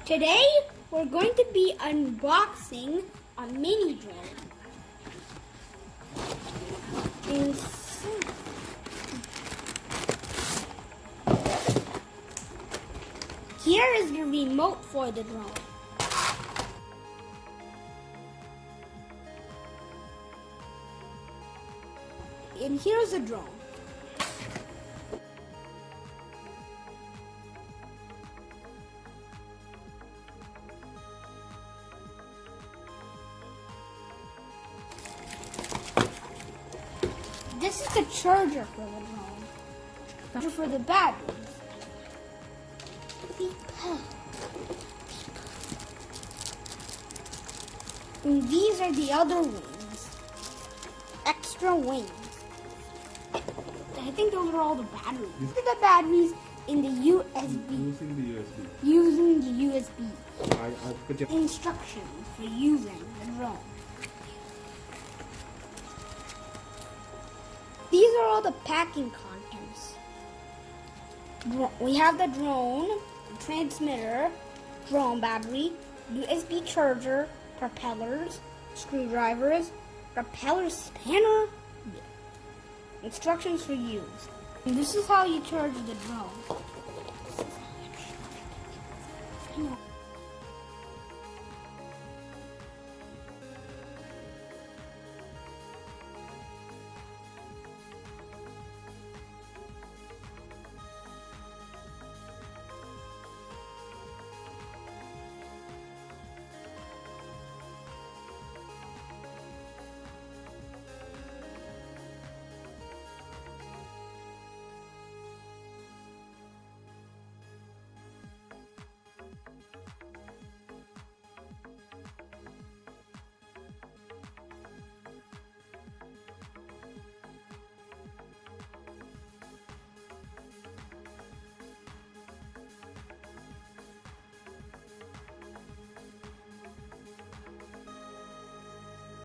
Today, we're going to be unboxing a mini drone. Here is the remote for the drone. And here's the drone. This is the charger for the drone. Charger for the batteries. And these are the other wings. Extra wings. I think those are all the batteries. These are the batteries in the USB. Using the USB. Instructions for using the drone. These are all the packing contents. We have the drone, transmitter, drone battery, USB charger, propellers, screwdrivers, propeller spanner, instructions for use. And this is how you charge the drone.